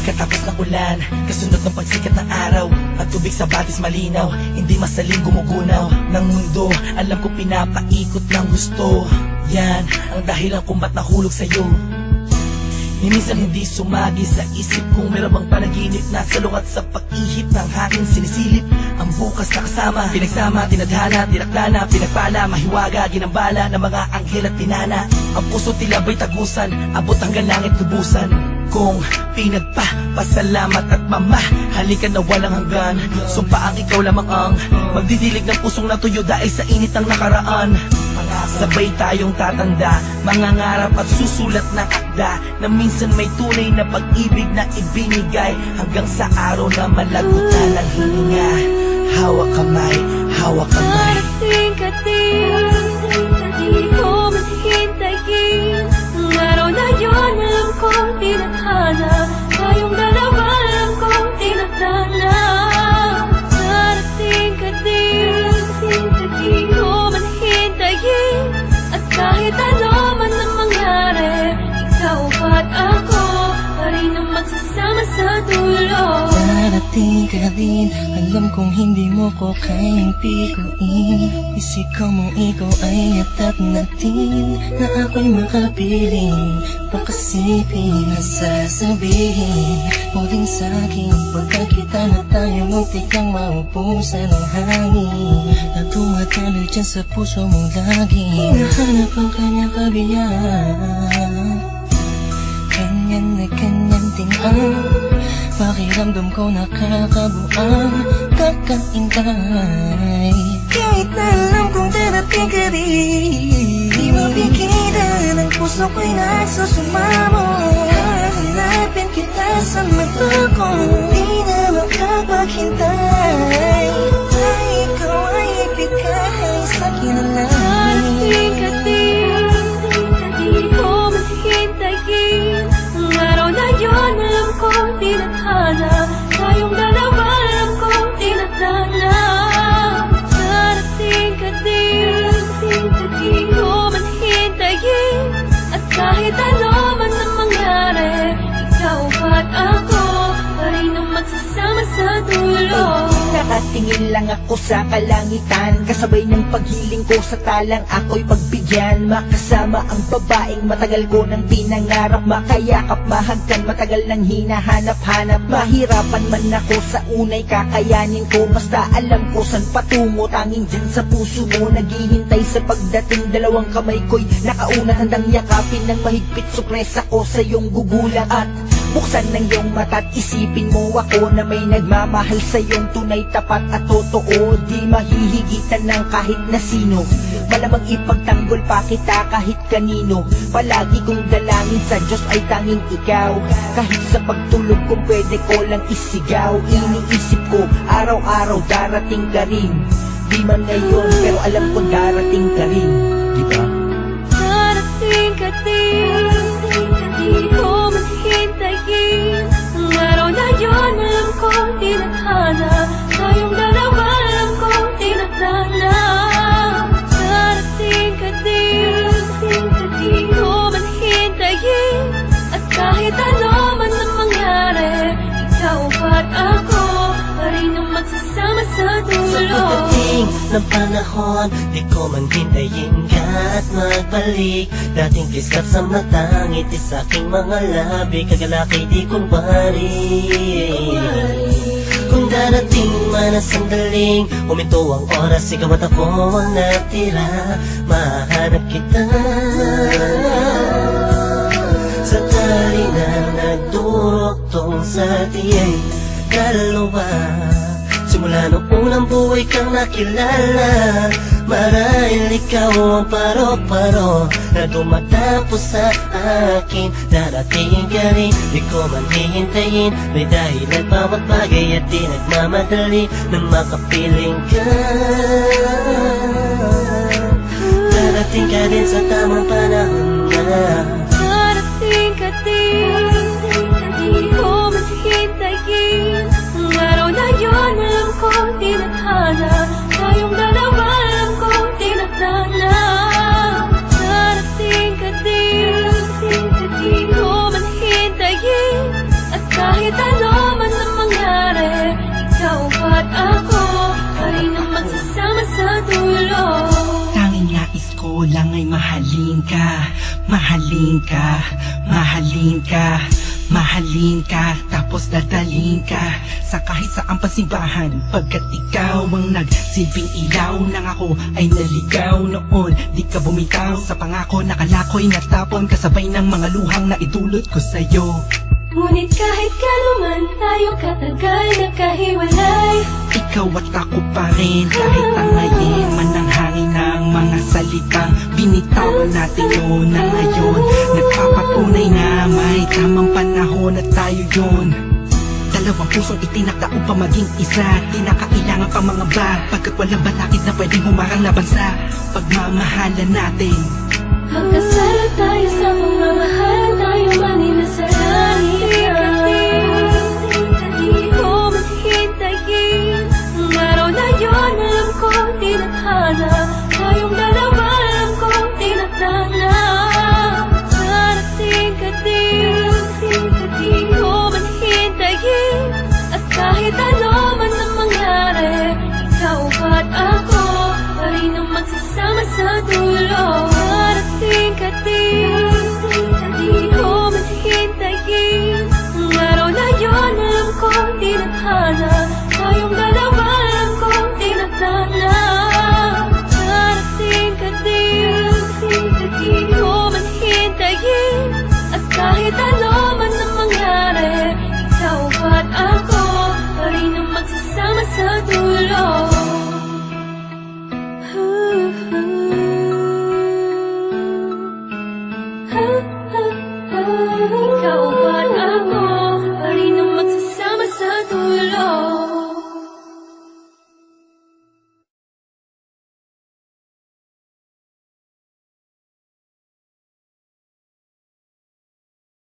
Pagkatapos ng ulan, kasunod ng pagsikat ng araw, at tubig sa batis malinaw, hindi masaling gumugunaw ng mundo. Alam ko pinapaikot ng gusto. Yan ang dahilan kung ba't nahulog sa'yo. Ni minsan hindi sumagi sa isip kung meron bang panaginip na salungat sa pag-ihip ng hangin sinisilip ang bukas na kasama. Pinagsama, tinadhana, tinaklana, pinagpala, mahiwaga, ginambala ng mga anghel at tinana. Ang puso tila ba'y tagusan, abot hanggang langit lubusan. Kung pinagpa, pasalamat at mamahali ka na walang hanggan. Sumpa ang ikaw lamang ang magdidilig ng pusong natuyo dahil sa init ng nakaraan. Sabay tayong tatanda, mangangarap at susulat ng akda na minsan may tunay na pag-ibig na ibinigay hanggang sa araw na malagutan ng hininga. Hawak kamay, hawak kamay. Darating ka din, di ko maghintayin. Ang araw na yun, alam kong tinadhana. Tayong dalawa, alam kong tinadhana. Darating ka din, di ko maghintayin. At kahit ano man ang mangyari, ikaw at ako pa rin ang magsasama sa dulo. Darating ka din, alam kong hindi mo ko kayang pikuin. Isikaw mong ikaw ay yatat natin, na ako'y makapiling. Pakasipin na sasabihin mo din sa'kin, pagkakita na tayo muntik kang maupusan ng hangin, na tumatalo dyan sa puso mong lagi. Hinahanap ang kanyang kabiyaan, ganyan na ganyan din ang pakiramdam ko, nakakabuang kakaintay. Kahit na alam kong darating ka rin, di mapigilan ang puso ko'y nagsusumamo. Hanapin kita sa mata ko, di na makapaghintay. Ay, ikaw ay ibigay sa'kin na lang. Darating ka din, di ko maghintayin. Ang araw na yun, alam kong tinadhana. Tayong dalawa, alam kong tinadhana. Darating ka din, di ko maghintayin. At kahit ano man ang mangyari, ikaw at ako pa rin ang magsasama sa dulo. Nakatingin lang ako sa kalangitan, kasabay ng paghiling ko sa talang ako'y pagbigyan. Makasama ang babaeng matagal ko nang pinangarap, makayakap, mahagkan, matagal nang hinahanap-hanap. Mahirapan man ako sa unay, kakayanin ko, basta alam ko saan patungo. Tanging dyan sa puso mo, naghihintay sa pagdating. Dalawang kamay ko'y nakaunat, handang yakapin ng mahigpit. Supresa ko sa iyong gugulang at buksan ng iyong mata't isipin mo ako na may nagmamahal sa iyong tunay, tapat at totoo. Di mahihigitan ng kahit na sino, malamang ipagtanggol pa kita kahit kanino. Palagi kong dalangin sa Diyos ay tanging ikaw, kahit sa pagtulog kung pwede ko lang isigaw. Iniisip ko araw-araw darating ka rin, di man ngayon pero alam ko darating ka rin, di ba? Darating ka din, di ko maghintayin. Ang araw na yun, alam kong tinadhana. Tayong dalawa, alam kong tinadhana. Darating ka din, di ko maghintayin. At kahit ano man ang mangyari, ikaw at ako pa rin ang magsasama sa dulo. Sa pagdating ng panahon, di ko man hintayin ka at magbalik. Dating kislap sa mata, ngiti sa aking mga labi, kagalaki di kunwari. Kung darating man ang sandaling, huminto ang oras, ikaw at ako ang natira. Mahanap kita sa tali na nagduruktong sa ating dalawa. Simula nung unang buhay kang nakilala, marahil ikaw ang paro-paro na tumatapos sa akin. Darating ka rin, di ko man hihintayin, may dahilan bawat bagay at di nagmamadali nang makapiling ka. Darating ka din sa tamang panahon na. Darating ka din, di ko maghintayin. Ang araw na yun, alam kong tinadhana. Tayong dalawa, alam kong tinadhana. Darating ka din, di ko maghintayin. At kahit ka, mahalin ka, mahalin ka, mahalin ka, tapos dadalhin ka sa kahit saang pasimbahan. Pagkat ikaw ang nagsilbing ilaw nang ako ay naligaw noon. Di ka bumitaw sa pangako, nakalako'y natapon kasabay ng mga luhang na idulot ko sa'yo. Ngunit kahit kanuman tayo katagal nagkahiwalay, Ikaw at ako pa rin, kahit tangayin man ang hangin ng mga salitang binitawan natin yun na ngayon nagpapatunay na may tamang panahon at tayo yun. Dalawang pusong itinakda upang maging isa, di na kailangan pa mga ba, pagkat walang balakid na pwedeng humarang laban sa pagmamahalan natin. magkasal tayo sa pagmamahal, tayo man inasalanin. Di ko maghintayin ang araw na yun, alam kong tinadhana. Tayong dalawa, alam kong tinadhana. Darating ka din, di ko maghintayin. At kahit ano man ang mangyari, ikaw at ako pa rin ang magsasama sa dulo. Darating ka din, di ko maghintayin. Ang araw na yun, alam kong tinadhana. Tayong dalawa, alam kong tinadhana. Darating ka din, di ko maghintayin. At kahit ano man ang mangyari, ikaw at ako pa rin ang magsasama sa dulo.